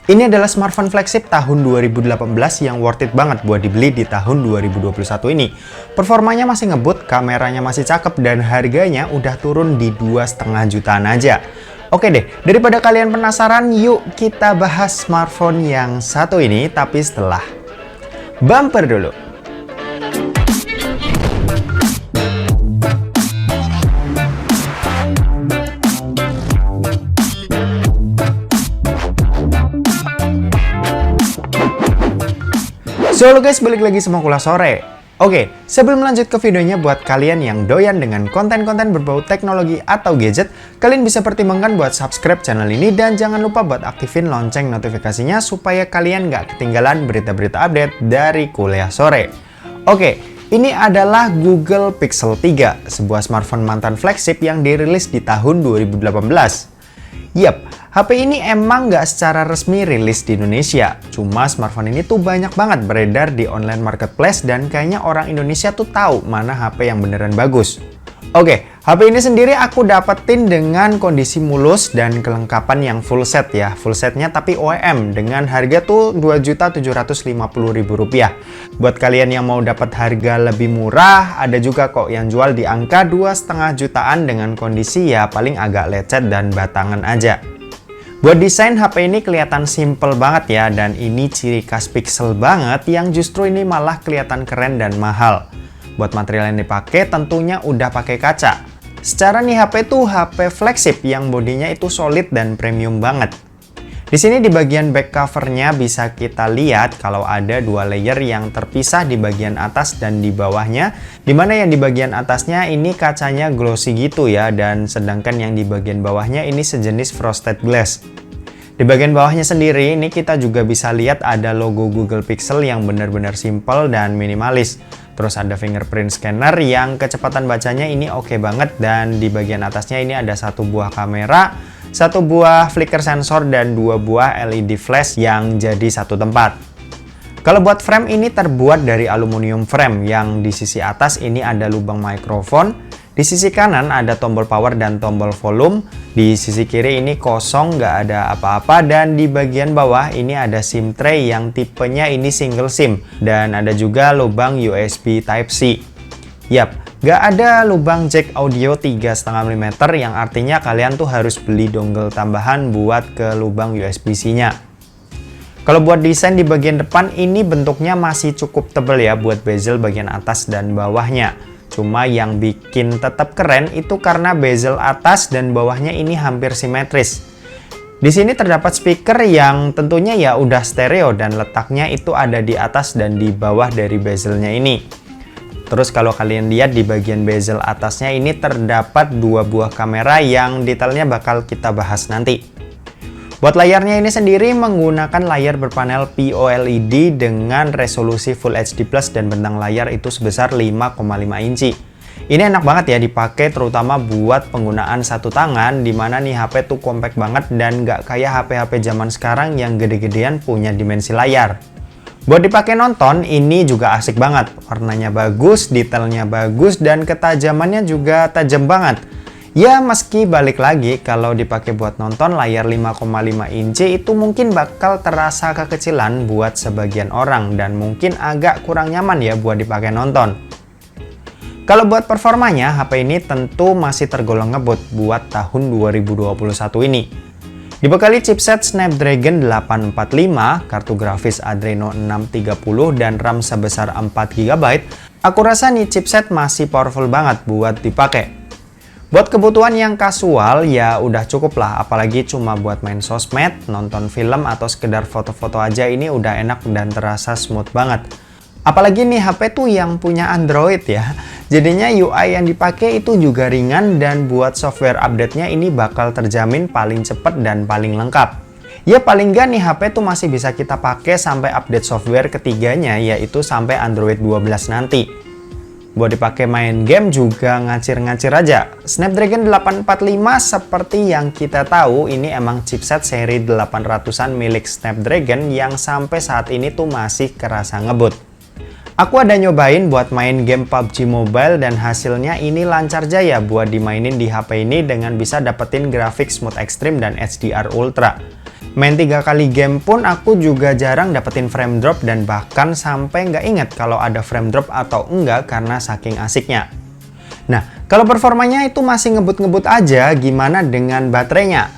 Ini adalah smartphone flagship tahun 2018 yang worth it banget buat dibeli di tahun 2021 ini. Performanya masih ngebut, kameranya masih cakep, dan harganya udah turun di 2,5 jutaan aja. Oke deh, daripada kalian penasaran, yuk kita bahas smartphone yang satu ini, tapi setelah bumper dulu. So halo guys, balik lagi sama Kulas Sore. Oke, sebelum lanjut ke videonya, buat kalian yang doyan dengan konten-konten berbau teknologi atau gadget, kalian bisa pertimbangkan buat subscribe channel ini dan jangan lupa buat aktifin lonceng notifikasinya supaya kalian nggak ketinggalan berita-berita update dari Kuliah Sore. Oke, ini adalah Google Pixel 3, sebuah smartphone mantan flagship yang dirilis di tahun 2018. Yap, HP ini emang nggak secara resmi rilis di Indonesia. Cuma smartphone ini tuh banyak banget beredar di online marketplace dan kayaknya orang Indonesia tuh tahu mana HP yang beneran bagus. Oke, HP ini sendiri aku dapetin dengan kondisi mulus dan kelengkapan yang full set ya. Full setnya tapi OEM dengan harga tuh Rp2.750.000. Buat kalian yang mau dapat harga lebih murah, ada juga kok yang jual di angka 2,5 jutaan dengan kondisi ya paling agak lecet dan batangan aja. Buat desain HP ini kelihatan simple banget ya, dan ini ciri khas Pixel banget yang justru ini malah kelihatan keren dan mahal. Buat material yang dipakai tentunya udah pakai kaca. Secara nih HP tuh HP flagship yang bodinya itu solid dan premium banget. Di sini di bagian back covernya bisa kita lihat kalau ada dua layer yang terpisah di bagian atas dan di bawahnya. Dimana yang di bagian atasnya ini kacanya glossy gitu ya, dan sedangkan yang di bagian bawahnya ini sejenis frosted glass. Di bagian bawahnya sendiri ini kita juga bisa lihat ada logo Google Pixel yang benar-benar simple dan minimalis. Terus ada fingerprint scanner yang kecepatan bacanya ini oke banget, dan di bagian atasnya ini ada satu buah kamera, satu buah flicker sensor, dan dua buah LED flash yang jadi satu tempat. Kalau buat frame ini terbuat dari aluminium frame yang di sisi atas ini ada lubang mikrofon. Di sisi kanan ada tombol power dan tombol volume. Di sisi kiri ini kosong, nggak ada apa-apa. Dan di bagian bawah ini ada SIM tray yang tipenya ini single SIM. Dan ada juga lubang USB Type-C. Yap, nggak ada lubang jack audio 3,5 mm yang artinya kalian tuh harus beli dongle tambahan buat ke lubang USB-C-nya. Kalau buat desain di bagian depan ini bentuknya masih cukup tebal ya buat bezel bagian atas dan bawahnya. Cuma yang bikin tetap keren itu karena bezel atas dan bawahnya ini hampir simetris. Di sini terdapat speaker yang tentunya ya udah stereo dan letaknya itu ada di atas dan di bawah dari bezelnya ini. Terus kalau kalian lihat di bagian bezel atasnya ini terdapat dua buah kamera yang detailnya bakal kita bahas nanti. Buat layarnya ini sendiri menggunakan layar berpanel POLED dengan resolusi Full HD Plus dan bentang layar itu sebesar 5,5 inci. Ini enak banget ya dipakai terutama buat penggunaan satu tangan, dimana nih HP tuh compact banget dan nggak kayak HP-HP zaman sekarang yang gede-gedean punya dimensi layar. Buat dipakai nonton ini juga asik banget, warnanya bagus, detailnya bagus, dan ketajamannya juga tajam banget. Ya meski balik lagi kalau dipakai buat nonton layar 5,5 inci itu mungkin bakal terasa kekecilan buat sebagian orang dan mungkin agak kurang nyaman ya buat dipakai nonton. Kalau buat performanya HP ini tentu masih tergolong ngebut buat tahun 2021 ini. Dibekali chipset Snapdragon 845, kartu grafis Adreno 630 dan RAM sebesar 4 GB, aku rasa nih chipset masih powerful banget buat dipakai. Buat kebutuhan yang kasual ya udah cukup lah, apalagi cuma buat main sosmed, nonton film, atau sekedar foto-foto aja ini udah enak dan terasa smooth banget. Apalagi nih HP tuh yang punya Android ya, jadinya UI yang dipakai itu juga ringan dan buat software update-nya ini bakal terjamin paling cepet dan paling lengkap. Ya paling nggak nih HP tuh masih bisa kita pakai sampai update software ketiganya yaitu sampai Android 12 nanti. Buat dipakai main game juga ngacir-ngacir aja. Snapdragon 845 seperti yang kita tahu ini emang chipset seri 800-an milik Snapdragon yang sampai saat ini tuh masih kerasa ngebut. Aku ada nyobain buat main game PUBG Mobile dan hasilnya ini lancar jaya buat dimainin di HP ini dengan bisa dapetin grafik smooth extreme dan HDR Ultra. Main 3 kali game pun aku juga jarang dapetin frame drop dan bahkan sampai nggak inget kalau ada frame drop atau enggak karena saking asiknya. Nah, kalau performanya itu masih ngebut-ngebut aja, gimana dengan baterainya?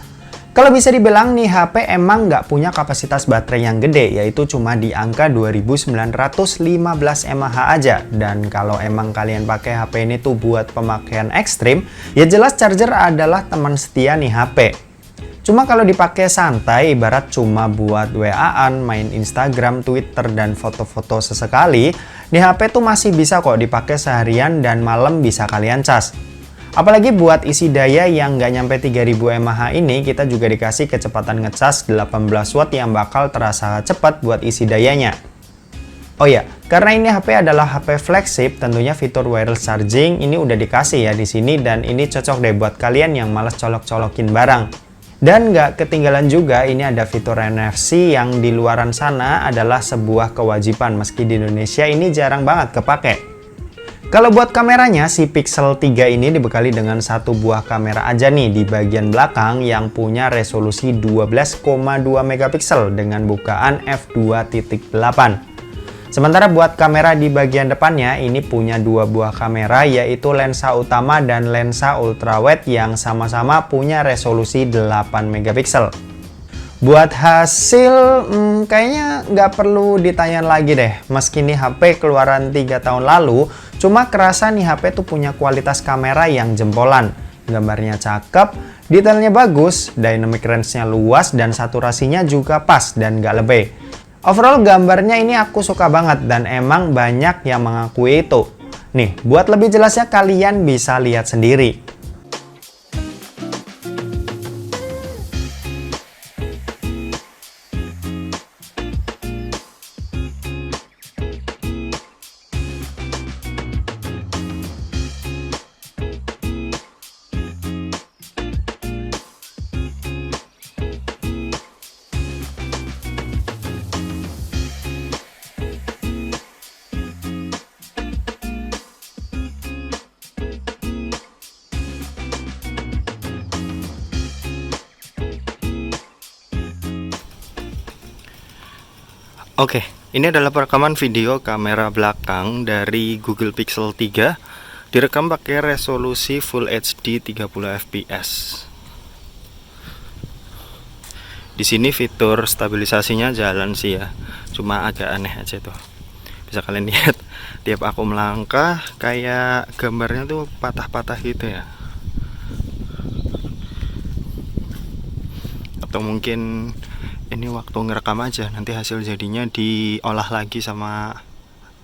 Kalau bisa dibilang nih HP emang nggak punya kapasitas baterai yang gede, yaitu cuma di angka 2915 mAh aja. Dan kalau emang kalian pakai HP ini tuh buat pemakaian ekstrim, ya jelas charger adalah teman setia nih HP. Cuma kalau dipakai santai, ibarat cuma buat WA-an, main Instagram, Twitter, dan foto-foto sesekali, di HP tuh masih bisa kok dipakai seharian dan malam bisa kalian cas. Apalagi buat isi daya yang nggak nyampe 3000 mAh ini, kita juga dikasih kecepatan ngecas 18 watt yang bakal terasa cepat buat isi dayanya. Oh ya, karena ini HP adalah HP flagship, tentunya fitur wireless charging ini udah dikasih ya di sini, dan ini cocok deh buat kalian yang males colok-colokin barang. Dan nggak ketinggalan juga, ini ada fitur NFC yang di luaran sana adalah sebuah kewajiban, meski di Indonesia ini jarang banget kepake. Kalau buat kameranya, si Pixel 3 ini dibekali dengan satu buah kamera aja nih di bagian belakang yang punya resolusi 12,2 megapiksel dengan bukaan f2.8. Sementara buat kamera di bagian depannya ini punya dua buah kamera, yaitu lensa utama dan lensa ultrawide yang sama-sama punya resolusi 8 megapiksel. Buat hasil, kayaknya nggak perlu ditanya lagi deh. Meski nih HP keluaran 3 tahun lalu, cuma kerasa nih HP tuh punya kualitas kamera yang jempolan. Gambarnya cakep, detailnya bagus, dynamic range-nya luas, dan saturasinya juga pas dan nggak lebay. Overall gambarnya ini aku suka banget dan emang banyak yang mengakui itu. Nih, buat lebih jelasnya kalian bisa lihat sendiri. Oke, ini adalah perekaman video kamera belakang dari Google Pixel 3, direkam pakai resolusi Full HD 30 fps. Di sini fitur stabilisasinya jalan sih ya, cuma agak aneh aja tuh. Bisa kalian lihat, tiap aku melangkah kayak gambarnya tuh patah-patah gitu ya. Atau mungkin ini waktu ngerekam aja, nanti hasil jadinya diolah lagi sama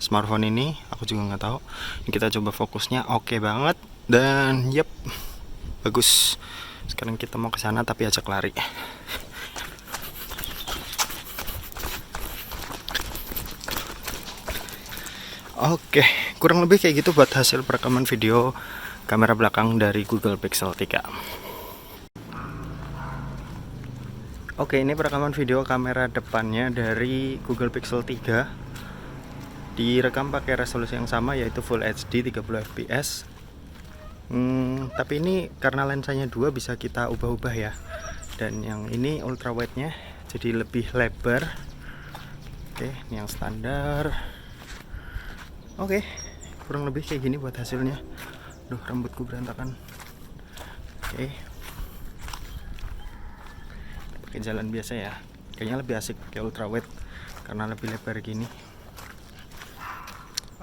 smartphone ini, aku juga nggak tahu. Ini kita coba fokusnya oke banget, dan yep, bagus. Sekarang kita mau ke sana tapi ajak lari. Oke, kurang lebih kayak gitu buat hasil perekaman video kamera belakang dari Google Pixel 3. Oke, ini perekaman video kamera depannya dari Google Pixel 3. Direkam pakai resolusi yang sama, yaitu Full HD 30 fps. Tapi ini karena lensanya 2 bisa kita ubah-ubah ya. Dan yang ini ultrawide-nya jadi lebih lebar. Oke, ini yang standar. Oke, kurang lebih kayak gini buat hasilnya. Duh, rambutku berantakan. Oke, pakai jalan biasa ya, kayaknya lebih asik pakai ultrawide karena lebih lebar gini.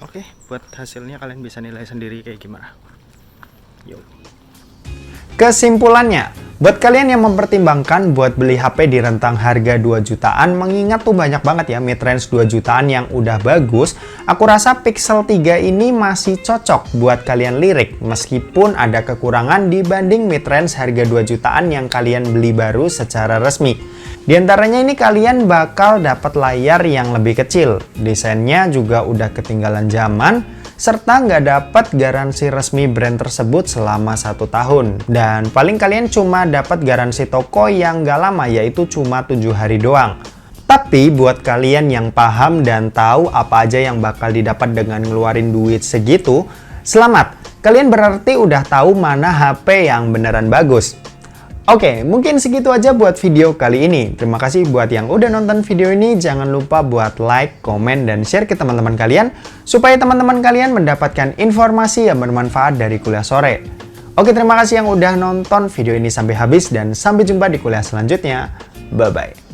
Oke, buat hasilnya kalian bisa nilai sendiri kayak gimana. Yuk. Kesimpulannya, buat kalian yang mempertimbangkan buat beli HP di rentang harga 2 jutaan, mengingat tuh banyak banget ya mid-range 2 jutaan yang udah bagus, aku rasa Pixel 3 ini masih cocok buat kalian lirik, meskipun ada kekurangan dibanding mid-range harga 2 jutaan yang kalian beli baru secara resmi. Di antaranya ini kalian bakal dapat layar yang lebih kecil, desainnya juga udah ketinggalan zaman, serta nggak dapat garansi resmi brand tersebut selama 1 tahun. Dan paling kalian cuma dapat garansi toko yang nggak lama, yaitu cuma 7 hari doang. Tapi buat kalian yang paham dan tahu apa aja yang bakal didapat dengan ngeluarin duit segitu, selamat! Kalian berarti udah tahu mana HP yang beneran bagus. Oke, mungkin segitu aja buat video kali ini. Terima kasih buat yang udah nonton video ini. Jangan lupa buat like, komen, dan share ke teman-teman kalian supaya teman-teman kalian mendapatkan informasi yang bermanfaat dari kuliah sore. Oke, terima kasih yang udah nonton video ini sampai habis dan sampai jumpa di kuliah selanjutnya. Bye-bye.